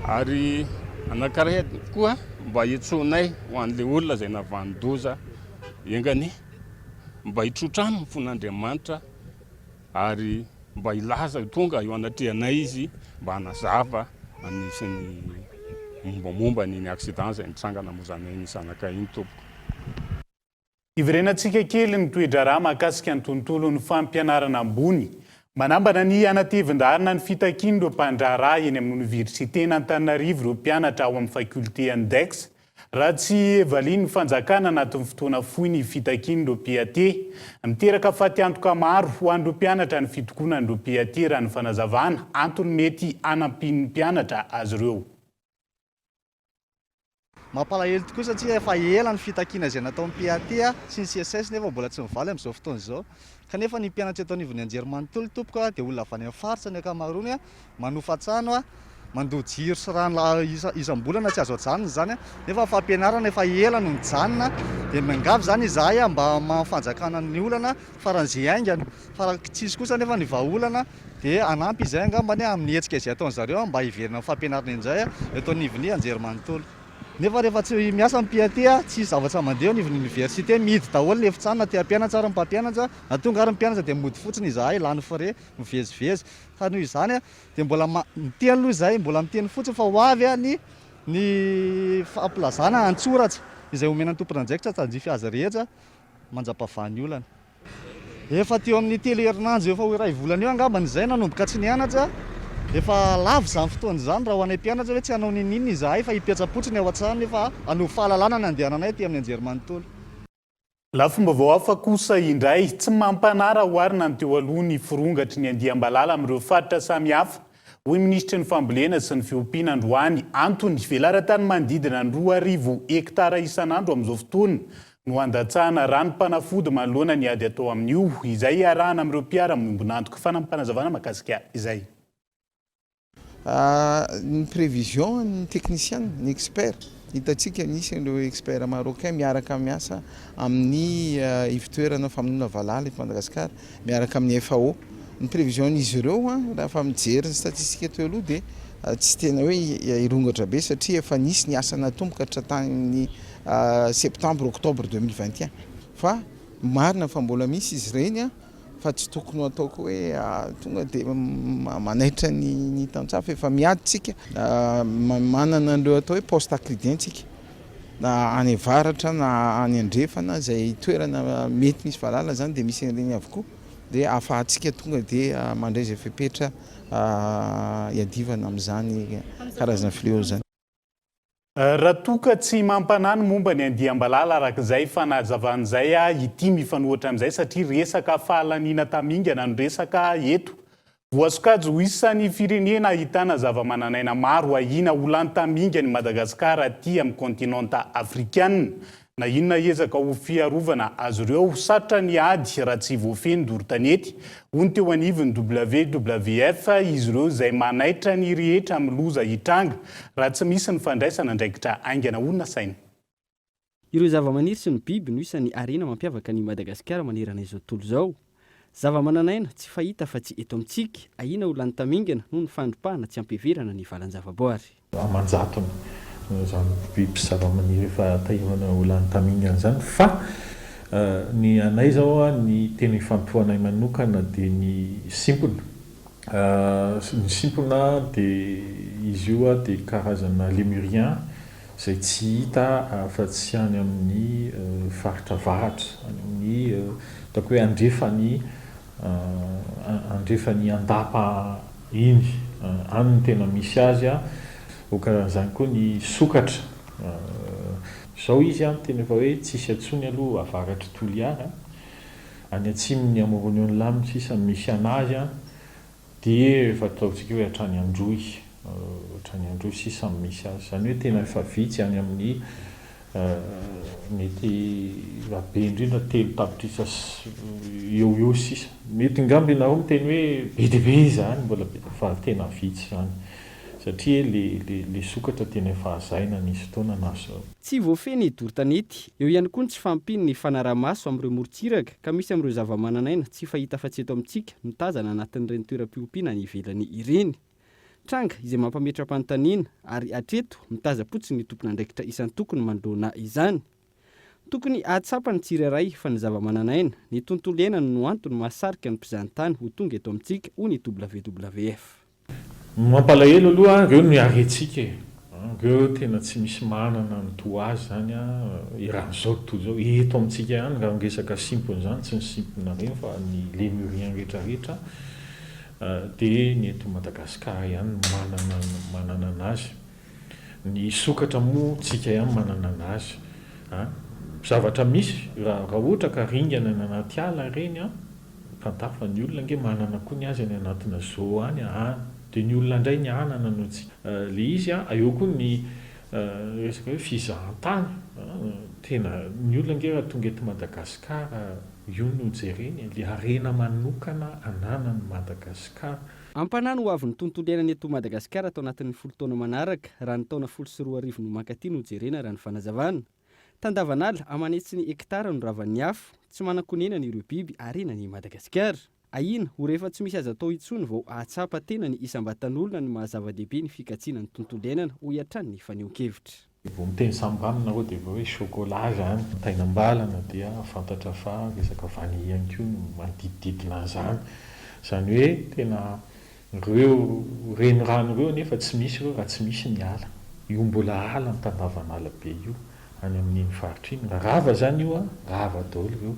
Ary anankiray koa mba hitsonay ho an'ilay olona izay navandoza engany mba hitrotrano ny fon'Andriamanitra ary mba ilaza tonga eo anatrehanay izy mba hanazava anisan'ny mombamomba ny accident izay nitranga namozanay ny zanakay iny tompoko. Iverenantsika kely ny toe-draharaha mahakasika ny tontolon'ny fampianarana ambony. Manambana ny anatevindarina ny fitakian'ireo mpandraharaha eny amin'ny Université n'Antananarivo ireo mpianatra ao amin'ny fakulté Andex. Raha tsy valiany ny fanjakana anatin'ny fotoana fohy ny fitakian'ireo PAT. Miteraka fatiantoka maro ho an'ireo mpianatra ny fitokonan'ireo PAT raha ny fanazavana antony mety anampin'ny mpianatra azy ireo. Mampalahelo tokoa satria efa ela ny fitakiana izay nataon'ny PAT sy ny CSS nefa mbola tsy mivaly amin'izao fotoana izao. Kanefa ny mpianatra eto anivon'ny Anjerimanontolo tompoko dia olona avy any amin'ny faritra ny ankamaroany manofa-tsano mandoa jiro sy rano isam-bolana tsy azo ajanona zany nefa fampianarana efa ela no mijanona dia mangavy zany izahay mba mahafanjakana ny olana faran'izay aingana fa tsisy kosa nefa ny vahaolana dia anampy izay angambany amin'ny hetsika izay ataon'ny zareo mba hiverina ny fampianarana indray eto anivon'ny Anjerimanontolo. Nefa rehefa tsy miasa amin'ny PAT tsy zavatra mandeha anivon'ny université mihidy daholo ny efitsana tia mpianatra ary mpampianatra natonga ary mpianatra dia mody fotsiny izahay lany fare mivezivezy ka noho izany dia mbola miteny aloha izahay mbola miteny fotsiny fa ho avy ny famplazana antsoratra izay omenan'ny tompon'andraikitra tandrify azy rehetra manjapavany olana. Efa teo amin'ny telo herinandro efa iray volana eo angambany izay nanomboka tsy nianatra. Efa lavo izany fotoana izany raha ho anay mpianatra hoe tsy hanao ninina izahay fa hipetra-potsiny ao an-trano nefa hanao fahalalana ny andehananay aty amin'ny Anjerimanontolo. Lafomba hafa kosa indray tsy mampanara ho arina ny teo aloha ny firongatry ny andiam-balala amin'ireo faritra samihafa. Hoy minisitry ny fambolena sy ny fiompiana androany antony velaran-tany manodidina ny 2,000 hektara isan'andro amin'izao fotoana no andatsahana ranom-panafody manoloana ny ady atao amin'io izay arahana amin'ireo mpiara-miombonantoka fanampanazavana mahakasika izay. Ny prévision ny technicien ny expert hitatsika nisy ireo expert marocain miaraka miasa amin'ny ivitoerana famonoana valala eto Madagasikara miaraka amin'ny FAO. Ny prévision izy ireo raha mijery ny statistique teo aloha dia tsy tena hoe irongatra be satria efa nisy ny asa natomboka hatramin'ny septembre octobre 2021 fa marina fa mbola misy izy reny a fa tsy tokony ataoko hoe tonga dia manaitra ny tantsafa efa miaditsika manana an'ireo atao hoe poste acridien-tsika na any avaratra na any andrefana zay toerana mety misy valala zany dia misy an'ireny avokoa dia afahantsika tonga dia mandray zay fepetra iadivana amin'izany karazana fléau zany. Raha toka tsy mampanano momba ny andiam-balala arak'izay fanazavan'izay ity mifanohitra amin'izay satria resaka fahalanina tamingana no resaka eto. Voasokajy isan'ny firenena ahitana zava-mananaina maro ahina olany tamingany Madagasikara aty amin'ny kontinanta afrikana. Na inona ezaka ho fiarovana azy ireo satrotra ny ady raha tsy voafeny dorotanety. Hoy teo anivony WWF izy ireo izay manaitra ny rehetra amin'ny loza hitranga raha tsy misy ny fandraisana andraikitra aingana olona saina. Ireo zava-maniry sy ny biby no isan'ny arena mampiavaka ny Madagasikara manerana izao tontolo izao. Zava-mananaina tsy fahita fa tsy eto amintsika, ahina ho lany tamingana noho ny fandropahana tsy ampiheverana ny valan-javaboary. Amanjatony zany biby zava-maniry efa tahirana ho lany tamingana zany fa ny anay zao ny tena ifampihoanay manokana dia ny simpona. Ny simpona dia izy io dia karazana lémurien izay tsy hita afa-tsy any amin'ny faritra avaratra, amin'ny ataoko hoe andrefany andapa iny any no tena misy azy ho karan'izany koa ny sokatra. Zao izy tena efa hoe tsisy atsony aloha avaratra Toliara any atsimony Amoronion laminy sisa misy anazy dia efa ataontsika hoe hatrany Androy sisa misy azy. Zany hoe tena efa vitsy any amin'ny mety rabe indrindra telo tapitrisa eo sisa. Mety ngamby ianareo miteny hoe be dia be zany mbola fa tena vitsy zany. Satria le sokatra tena efa azaina nisy fotoana naso. Tsy voafeny dorotanety, eo ihany koa tsy fampiny ny fanaraha-maso amin'ireo morontsiraka ka misy amin'ireo zava-mananaina tsy fahita fa tsy eto amintsika no tazana anatin'ireny toeram-piompiana ny ivelany ireny. Tranga izay mampametra-panontaniana ary hatreto mitaza-potsiny ny tompona andraikitra isan'ny tokony mandroana izany. Tokony ahatsapa ny tsirairay fa ny zava-mananaina, ny tontolo iainana no antony mahasarika ny mpizahatany ho tonga eto amintsika ho ny WWF. Mampalahelo aloha ireo no arentsika ireo tena tsy misy manana ny toa azy zany iran'izao tontolo zao eto amintsika ihany raha ngesaka simpony zany tsy ny simpona reny fa ny lémurien rehetrarehetra dia ny eto Madagasikara ihany manana anazy. Ny sokatra moa tsika ihany manana anazy. Zavatra misy raha ohatra ka ringana ny anaty ala reny fantafa ny olona nge manana koa ny azy any anatina zoo any dia ny olona indray ny anana no tsy le izy eo koa ny resaka hoe fizahantany tena ny olona nge raha tonga eto Madagasikara io no jereny le arena manokana ananan'ny Madagasikara. Ampanano ho avy ny tontolo iainana eto Madagasikara tao anatin'ny 10 taona manaraka raha ny taona 14 no mankaty no jerena raha ny fanazavana. Tandavan'ala amanetsy ny hektara no ravan'ny afo, tsy manan-konenana ireo biby arenan'i Madagasikara. Ahina ho rehefa tsy misy azo atao intsony vao ahatsapa tena ny isam-batan'olona ny mahazava-dehibe ny fikatsiana ny tontolo iainana ho hiatrany ny faneho-kevitra. Vao miteny sambanina dia vao hoe chocolat zany tainam-balana dia fantatra fa resaka vanille ihany koa no manodidididina zany. Zany hoe tena ireo renirano ireo nefa tsy misy ireo raha tsy misy ny ala. Io mbola ala ny tandavan'ala be io any amin'iny faritra iny. Rava zany io rava daholo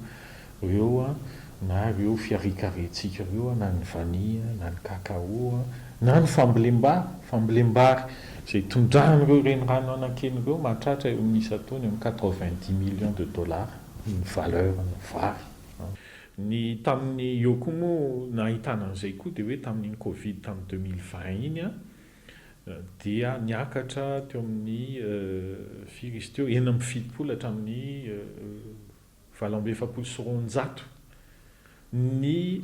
ireo na ireo fiarikarentsika ireo na ny vanille na ny cacao na ny fambolem-bary izay tondrahana ireo renirano anankely ireo mahatratra eo misy ataony amin'ny 90 millions de dollars ny valeur ny vary. Ny tamin'ny eo koa moa nahitana an'izay koa dia hoe tamin'iny Covid tamin'ny 2020 iny dia niakatra teo amin'ny firy izy teo 7 hatramin'ny 720 ny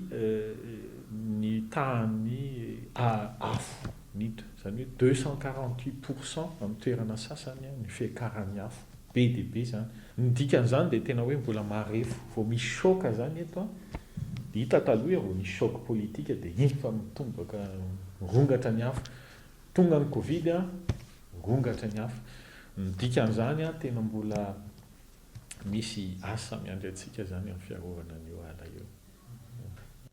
tahan'ny afo niditra, zany hoe 248% amin'ny toerana sasany ny fiakaran'ny afo be dia be zany. Ny dikan'izany dia tena hoe mbola marefo vao misy shoka zany eto hita taloha vao misy shoka politika dia iny fa mitombaka rongatra ny afo. Tonga ny Covid rongatra ny afo. Ny dikan'izany tena mbola misy asa miandry antsika zany amin'ny fiarovana an'io ala io.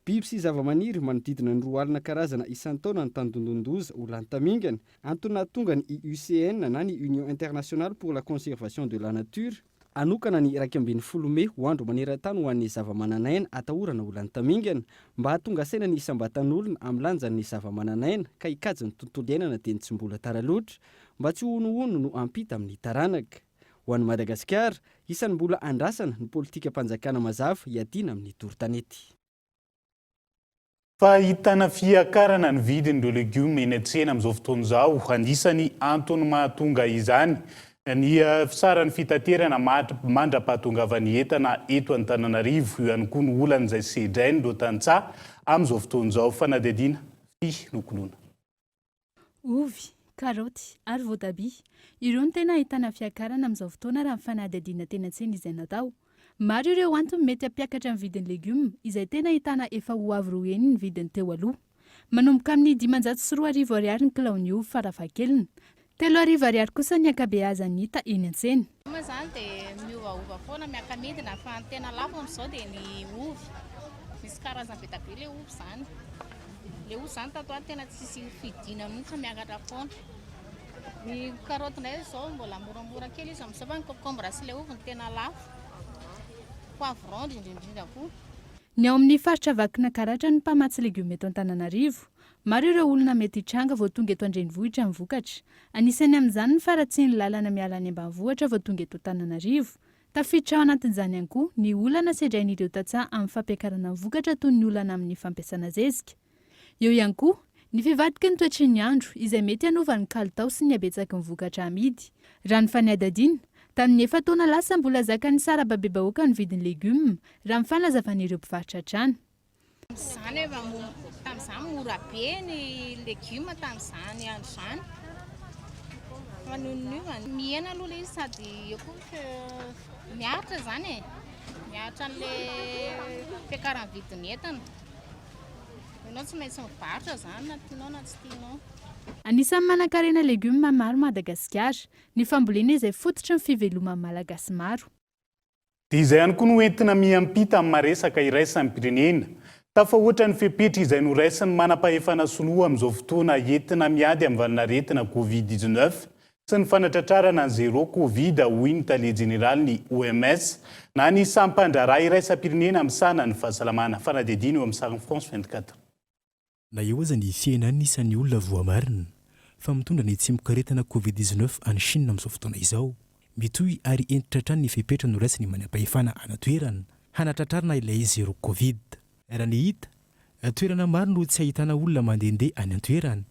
Biby sy zava-maniry manodidina ny roa alina karazana isan-taona ny tandondondoza ho lany tamingana antony tonga ny IUCN na ny Union Internationale pour la Conservation de la Nature anokana ny 12 Mey ho andro maneran-tany ho an'ny zava-mananaina atahorana ho lany tamingana mba hahatonga saina ny isambatan'olona amin'ny lanjan'ny zava-mananaina ka hikajy ny tontolo iainana dia ny tsy mbola tara loatra mba tsy honohono no ampita amin'ny taranaka. Ho an'i Madagasikara, isan'ny mbola andrasana ny politika mpanjakana mazava hiadiana amin'ny toron-tanety. Fahitana fiakarana ny vidin'ireo legioma eny an-tsena amin'izao fotoana izao, anisany antony mahatonga izany ny fisaran'ny fitaterana mandra-pahatongavany entana eto Antananarivo, io ihany koa ny olan'izay sedrainy do tantsaha amin'izao fotoana izao. Fanadihadiana fi nokolona. Ovy, karaoty ary voatabia ireo no tena ahitana fiakarana amin'izao fotoana raha ny fanadihadiana teny an-tsena izay natao. Maro ireo antony mety hampiakatra amin'ny vidin'ny legioma izay tena ahitana efa ho avy roa eny ny vidiny teo aloha. Manomboka amin'ny 504 ariary ny kilaon'ny ovy farafahakeliny, 3 ariary kosa ny ankabeazany hita eny an-tsena. Zany dia miovaova foana miaka-midina fa ny tena lafo amin'izao dia ny ovy. Misy karazany be tabe ilay ovy zany. Ilay ovy zany tato tena tsisy fidina mihitsy miakatra foana. Ny karaoty indray izao mbola moramora kely izy amin'izao fa ny concombre sy ilay ovy ny tena lafo. Poivron indrindra koa. Ny ao amin'ny faritra vakina karatra ny mpamatsy legioma eto Antananarivo, maro ireo olona mety hitranga vao tonga eto an-drenivohitra mivokatra. Anisany amin'izany ny faratsian'ny lalana miala any ambanivohitra vao tonga eto Antananarivo. Tafiditra ao anatin'izany ihany koa ny olana sedrain'ireo tantsaha amin'ny fampiakarana vokatra toy ny olana amin'ny fampiasana zezika. Eo ihany koa ny fivadiky ny toetry ny andro izay mety hanova ny kalitao sy ny habetsaky ny vokatra amidy. Raha ny fanadihadiana, tamin'ny efa taona lasa mbola zakany sara babe-bahoaka ny vidin'ny legioma raha ny fanazavan'ireo mpivarotra trano. Zany efa tamin'izany mora be ny legioma tamin'izany andro izany. Fa nohon'iva mihena aloha ilay izy sady eo koa miaritra zany e. Miaritra an'ilay fiakaran'ny vidin'ny entana. Ianao tsy maintsy mivarotra zany na tianao na tsy tianao. Anisan'ny manan-karena legioma maro Madagasikara, ny fambolena izay fototry ny fiveloman'ny malagasy maro. Dia izay ihany koa no entina miampita amin'ny maresaka iraisan'ny pirenena. Tafahoatra ny fepetra izay noraisan'ny manam-pahefana soloa amin'izao fotoana entina miady amin'ny valinaretina Covid-19 sy ny fanatratrarana ny zéro Covid hoy ny tale jeneraly ny OMS na ny sampan-draharaha iraisam-pirenena amin'ny sana ny fahasalamana. Fanadihadiana eo amin'ny sariny France 24. Na eo aza ny fiainany isan'ny olona voamarina fa mitondra ny tsimok'aretina Covid-19 any Chine amin'izao fotoana izao. Mitohy ary entitra hatrany ny fepetra noraisiny manam-pahefana ana-toerana hanatratrarana ilay zéro Covid. Raha ny hita, toerana maro no tsy ahitana olona mandehandeha any an-toerana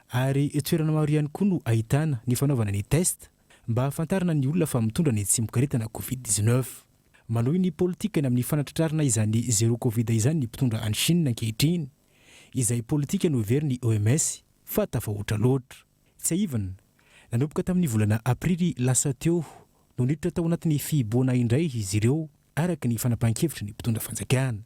ary toerana maro ihany koa no ahitana ny fanaovana ny test mba hahafantarana ny olona fa mitondra ny tsimok'aretina Covid-19. Manohy ny politika ny amin'ny fanatratrarana izany zéro Covid izany ny mpitondra any Chine ankehitriny. Izay politika noverin'ny OMS fa tafahoatra loatra. Tsy aivana, nanomboka tamin'ny volana aprily lasa teo no niditra tao anatin'ny fiboana indray izy ireo araka ny fanapahan-kevitra ny mpitondra fanjakana.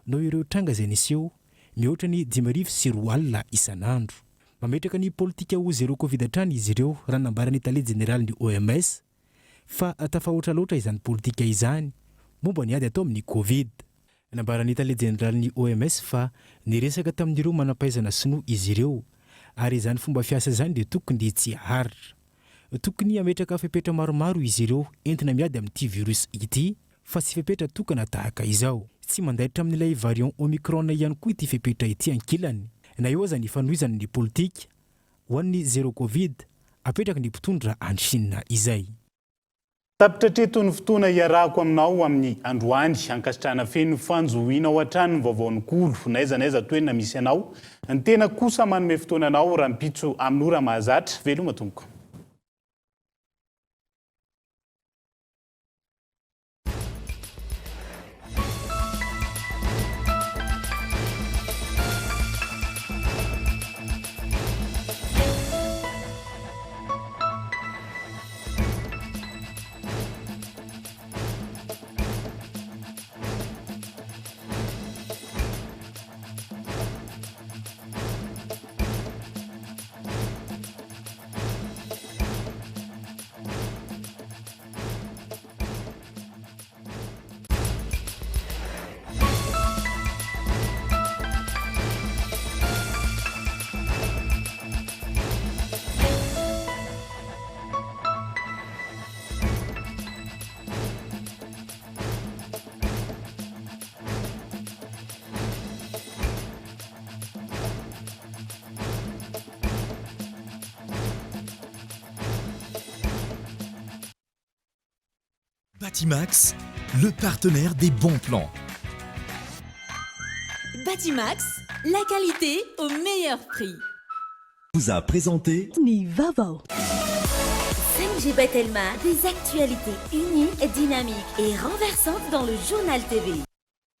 No ireo tranga izay niseho mihoatra ny 504 alina isan'andro. Mametraka ny politika ho zéro Covid hatrany izy ireo raha nambarany tale jeneraly ny OMS fa tafahoatra loatra izany politika izany momba ny ady atao amin'ny Covid. Nambarany tale jeneraly ny OMS fa niresaka tamin'ireo manam-pahaizana sinoa izy ireo ary izany fomba fiasa izany dia tokony tsy haharitra. Tokony hametraka fepetra maromaro izy ireo entina miady amin'ity virus ity fa tsy fepetra tokana tahaka izao. Tsy mandaitra amin'ilay variant Omicron ihany koa ity fepetra ity ankilany. Na eo aza ny fanohizana ny politika ho an'ny zéro Covid apetraka ny mpitondra any Chine izay. Tapitratreto ny fotoana iarahako aminao amin'ny androany ankasitrahana feno fanjohiana ao an-trano ny vaovaon'ny kolo naiza toenina misy anao. Ny tena kosa manome fotoana anao raha mpitso amin'ny ora mahazatra veloma tompoko. Batimax, le partenaire des bons plans. Batimax, la qualité au meilleur prix. Vous a présenté Nivavo. 5G Batelma, des actualités uniques, dynamiques et renversantes dans le journal TV.